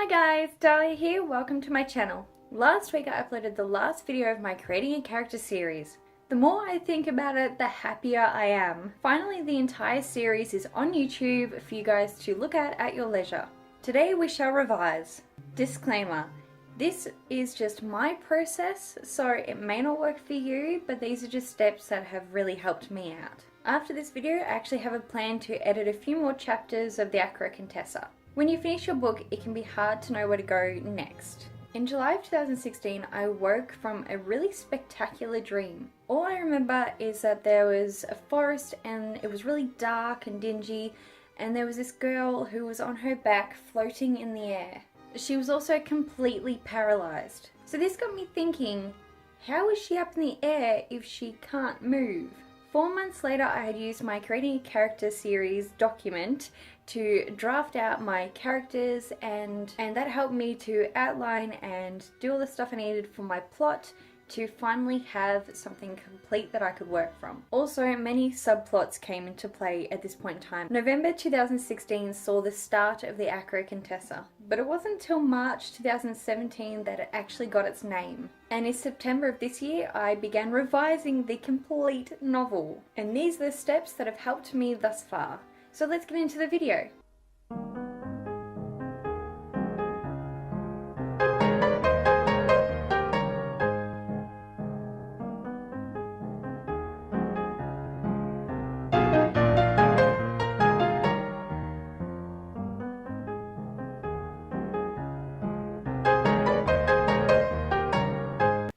Hi guys, Dahlia here, welcome to my channel. Last week I uploaded the last video of my Creating a Character series. The more I think about it, the happier I am. Finally, the entire series is on YouTube for you guys to look at your leisure. Today we shall revise. Disclaimer, this is just my process, so it may not work for you, but these are just steps that have really helped me out. After this video, I actually have a plan to edit a few more chapters of the Acro Contessa. When you finish your book, it can be hard to know where to go next. In July of 2016, I woke from a really spectacular dream. All I remember is that there was a forest and it was really dark and dingy, and there was this girl who was on her back floating in the air. She was also completely paralyzed. So this got me thinking, how is she up in the air if she can't move? 4 months later, I had used my Creating a Character series document to draft out my characters, and that helped me to outline and do all the stuff I needed for my plot to finally have something complete that I could work from. Also, many subplots came into play at this point in time. November 2016 saw the start of the Acro Contessa, but it wasn't until March 2017 that it actually got its name. And in September of this year, I began revising the complete novel. And these are the steps that have helped me thus far. So let's get into the video.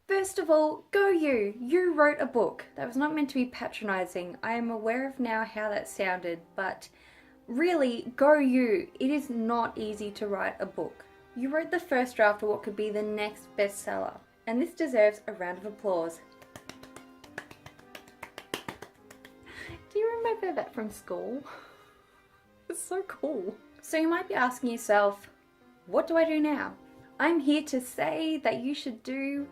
First of all, go you! You wrote a book. That was not meant to be patronizing. I am aware of now how that sounded, but really, go you! It is not easy to write a book. You wrote the first draft of what could be the next bestseller, and this deserves a round of applause. Do you remember that from school? It's so cool. So you might be asking yourself, what do I do now? I'm here to say that you should do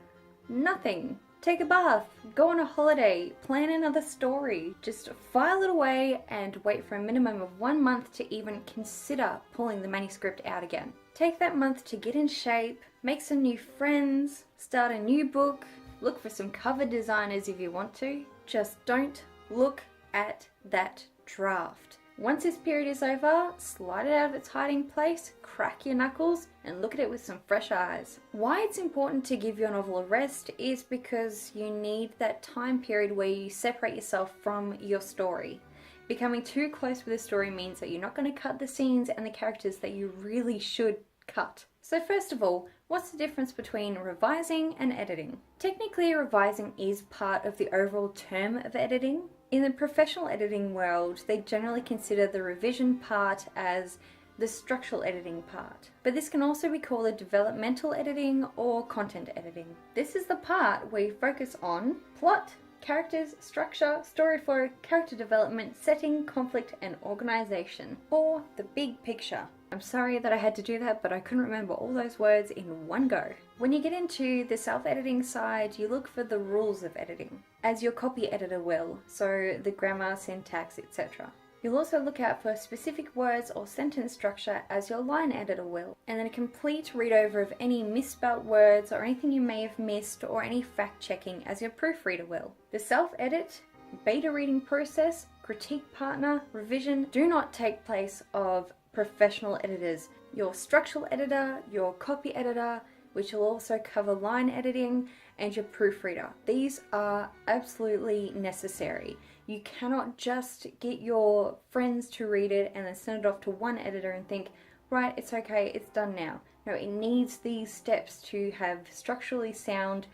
nothing. Take a bath, go on a holiday, plan another story. Just file it away and wait for a minimum of 1 month to even consider pulling the manuscript out again. Take that month to get in shape, make some new friends, start a new book, look for some cover designers if you want to. Just don't look at that draft. Once this period is over, slide it out of its hiding place, crack your knuckles, and look at it with some fresh eyes. Why it's important to give your novel a rest is because you need that time period where you separate yourself from your story. Becoming too close with a story means that you're not going to cut the scenes and the characters that you really should cut. So first of all, what's the difference between revising and editing? Technically, revising is part of the overall term of editing. In the professional editing world, they generally consider the revision part as the structural editing part. But this can also be called a developmental editing or content editing. This is the part where you focus on plot, characters, structure, story flow, character development, setting, conflict, and organization, or the big picture. I'm sorry that I had to do that, but I couldn't remember all those words in one go. When you get into the self-editing side, you look for the rules of editing, as your copy editor will, so the grammar, syntax, etc. You'll also look out for specific words or sentence structure as your line editor will, and then a complete read over of any misspelt words or anything you may have missed or any fact checking as your proofreader will. The self-edit, beta reading process, critique partner, revision do not take place of professional editors. Your structural editor, your copy editor, which will also cover line editing, and your proofreader. These are absolutely necessary. You cannot just get your friends to read it and then send it off to one editor and think, right, it's okay, it's done now. No, it needs these steps to have structurally sound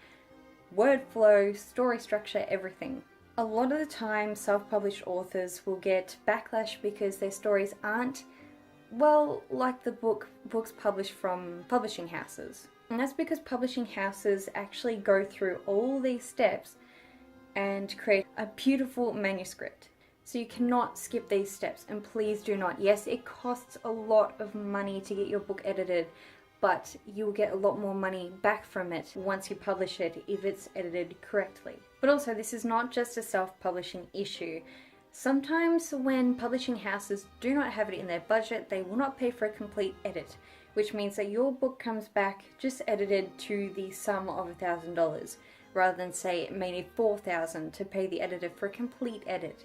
word flow, story structure, everything. A lot of the time, self-published authors will get backlash because their stories aren't, well, like the books published from publishing houses. And that's because publishing houses actually go through all these steps and create a beautiful manuscript. So you cannot skip these steps, and please do not. Yes, it costs a lot of money to get your book edited, but you'll get a lot more money back from it once you publish it if it's edited correctly. But also, this is not just a self-publishing issue. Sometimes when publishing houses do not have it in their budget, they will not pay for a complete edit, which means that your book comes back just edited to the sum of $1,000, rather than say it may need $4,000 to pay the editor for a complete edit.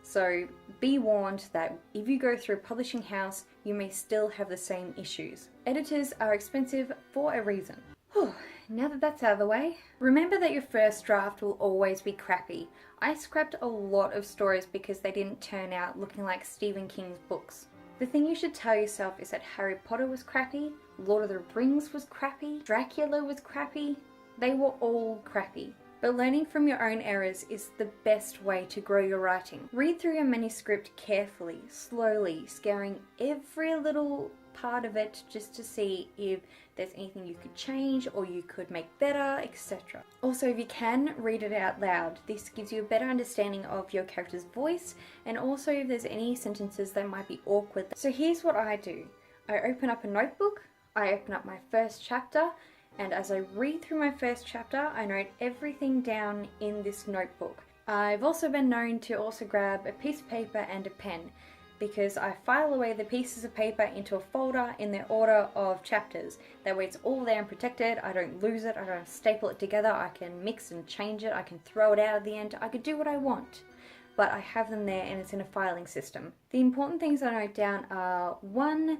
So be warned that if you go through a publishing house, you may still have the same issues. Editors are expensive for a reason. Whew, now that that's out of the way, remember that your first draft will always be crappy. I scrapped a lot of stories because they didn't turn out looking like Stephen King's books. The thing you should tell yourself is that Harry Potter was crappy, Lord of the Rings was crappy, Dracula was crappy. They were all crappy. But learning from your own errors is the best way to grow your writing. Read through your manuscript carefully, slowly, scaring every little part of it just to see if there's anything you could change or you could make better, etc. Also, if you can, read it out loud. This gives you a better understanding of your character's voice, and also if there's any sentences that might be awkward. So here's what I do. I open up a notebook, I open up my first chapter, and as I read through my first chapter, I note everything down in this notebook. I've also been known to also grab a piece of paper and a pen, because I file away the pieces of paper into a folder in the order of chapters. That way it's all there and protected, I don't lose it, I don't staple it together, I can mix and change it, I can throw it out at the end, I could do what I want. But I have them there and it's in a filing system. The important things I note down are 1.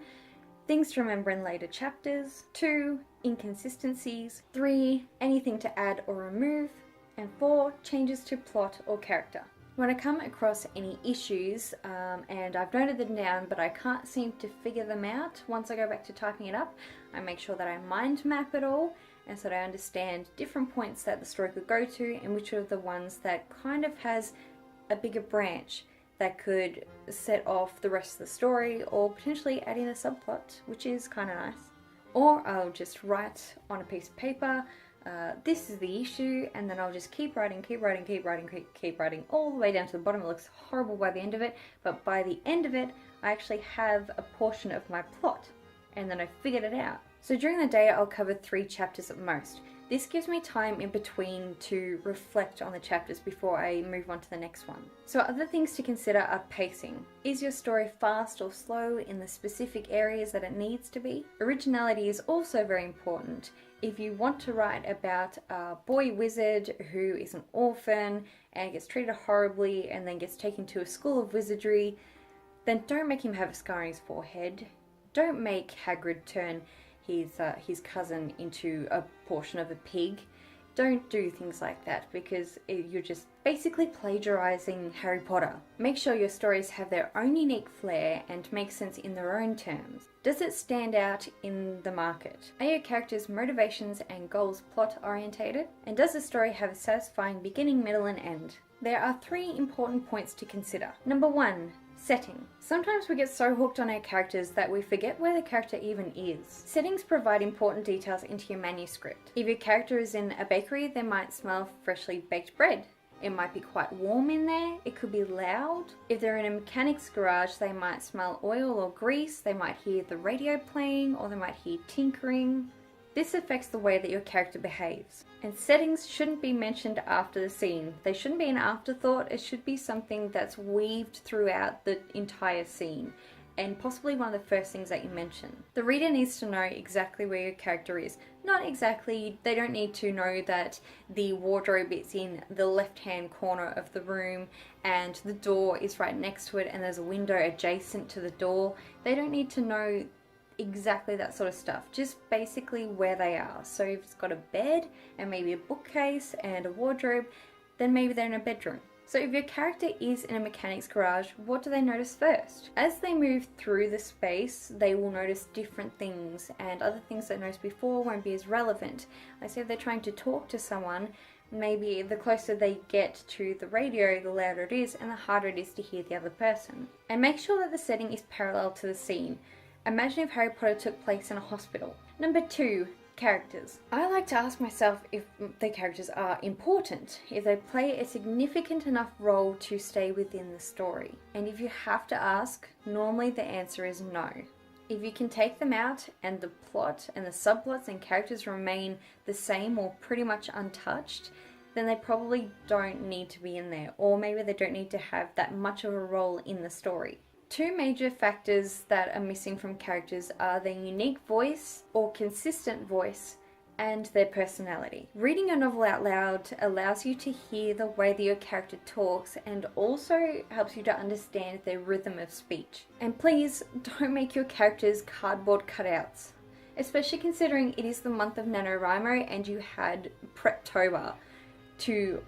Things to remember in later chapters, 2. Inconsistencies, 3. Anything to add or remove, and 4. Changes to plot or character. When I come across any issues, and I've noted them down but I can't seem to figure them out, once I go back to typing it up, I make sure that I mind map it all and so that I understand different points that the story could go to and which are the ones that kind of has a bigger branch that could set off the rest of the story or potentially add in a subplot, which is kind of nice. Or I'll just write on a piece of paper, this is the issue, and then I'll just keep writing all the way down to the bottom. It looks horrible by the end of it, but by the end of it, I actually have a portion of my plot, and then I figured it out. So during the day, I'll cover 3 chapters at most. This gives me time in between to reflect on the chapters before I move on to the next one. So other things to consider are pacing. Is your story fast or slow in the specific areas that it needs to be? Originality is also very important. If you want to write about a boy wizard who is an orphan and gets treated horribly and then gets taken to a school of wizardry, then don't make him have a scar on his forehead. Don't make Hagrid turn his cousin into a portion of a pig. Don't do things like that because you're just basically plagiarizing Harry Potter. Make sure your stories have their own unique flair and make sense in their own terms. Does it stand out in the market? Are your characters' motivations and goals plot orientated? And does the story have a satisfying beginning, middle and end? There are 3 important points to consider. Number 1. Setting. Sometimes we get so hooked on our characters that we forget where the character even is. Settings provide important details into your manuscript. If your character is in a bakery, they might smell freshly baked bread. It might be quite warm in there, it could be loud. If they're in a mechanic's garage, they might smell oil or grease, they might hear the radio playing, or they might hear tinkering. This affects the way that your character behaves. And settings shouldn't be mentioned after the scene. They shouldn't be an afterthought, it should be something that's weaved throughout the entire scene, and possibly one of the first things that you mention. The reader needs to know exactly where your character is. Not exactly, they don't need to know that the wardrobe is in the left-hand corner of the room and the door is right next to it and there's a window adjacent to the door. They don't need to know exactly that sort of stuff, just basically where they are. So if it's got a bed and maybe a bookcase and a wardrobe, then maybe they're in a bedroom. So if your character is in a mechanic's garage, what do they notice first? As they move through the space, they will notice different things, and other things they noticed before won't be as relevant. Like say if they're trying to talk to someone, maybe the closer they get to the radio, the louder it is and the harder it is to hear the other person. And make sure that the setting is parallel to the scene. Imagine if Harry Potter took place in a hospital. Number 2, characters. I like to ask myself if the characters are important, if they play a significant enough role to stay within the story. And if you have to ask, normally the answer is no. If you can take them out and the plot and the subplots and characters remain the same or pretty much untouched, then they probably don't need to be in there, or maybe they don't need to have that much of a role in the story. Two major factors that are missing from characters are their unique voice or consistent voice and their personality. Reading a novel out loud allows you to hear the way that your character talks and also helps you to understand their rhythm of speech. And please don't make your characters cardboard cutouts, especially considering it is the month of NaNoWriMo and you had Preptober to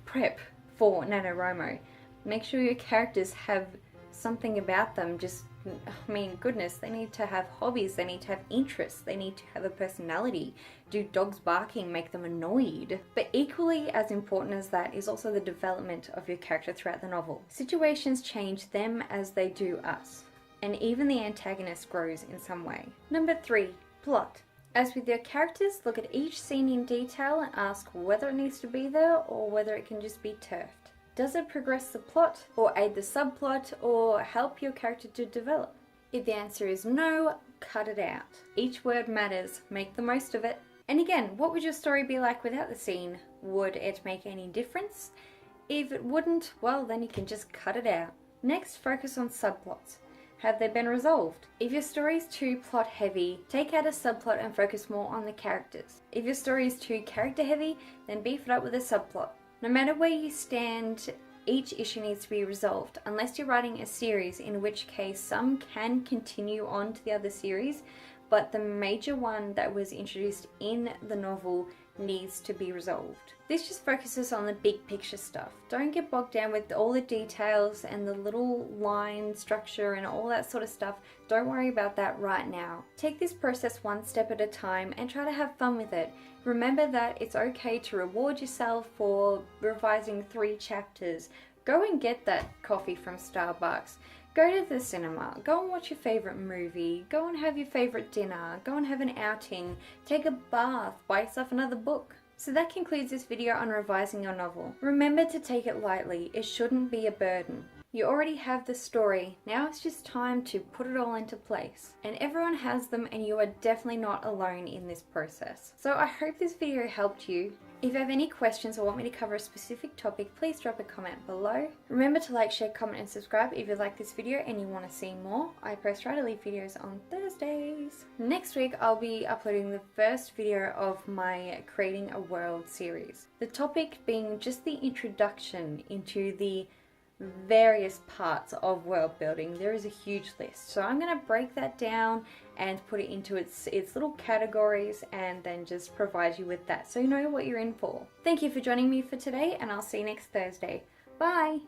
prep for NaNoWriMo. Make sure your characters have something about them. I mean, goodness, they need to have hobbies, they need to have interests, they need to have a personality. Do dogs barking make them annoyed? But equally as important as that is also the development of your character throughout the novel. Situations change them as they do us, and even the antagonist grows in some way. Number 3, plot. As with your characters, look at each scene in detail and ask whether it needs to be there or whether it can just be turfed. Does it progress the plot, or aid the subplot, or help your character to develop? If the answer is no, cut it out. Each word matters, make the most of it. And again, what would your story be like without the scene? Would it make any difference? If it wouldn't, well then you can just cut it out. Next, focus on subplots. Have they been resolved? If your story is too plot heavy, take out a subplot and focus more on the characters. If your story is too character heavy, then beef it up with a subplot. No matter where you stand, each issue needs to be resolved, unless you're writing a series, in which case some can continue on to the other series, but the major one that was introduced in the novel needs to be resolved. This just focuses on the big picture stuff. Don't get bogged down with all the details and the little line structure and all that sort of stuff. Don't worry about that right now. Take this process one step at a time and try to have fun with it. Remember that it's okay to reward yourself for revising 3 chapters. Go and get that coffee from Starbucks. Go to the cinema, go and watch your favourite movie, go and have your favourite dinner, go and have an outing, take a bath, buy yourself another book. So that concludes this video on revising your novel. Remember to take it lightly, it shouldn't be a burden. You already have the story, now it's just time to put it all into place. And everyone has them and you are definitely not alone in this process. So I hope this video helped you. If you have any questions or want me to cover a specific topic, please drop a comment below. Remember to like, share, comment and subscribe if you like this video and you want to see more. I post Try to Leave videos on Thursdays. Next week I'll be uploading the first video of my Creating a World series. The topic being just the introduction into the various parts of world building. There is a huge list, so I'm going to break that down and put it into its little categories and then just provide you with that so you know what you're in for. Thank you for joining me for today and I'll see you next Thursday. Bye!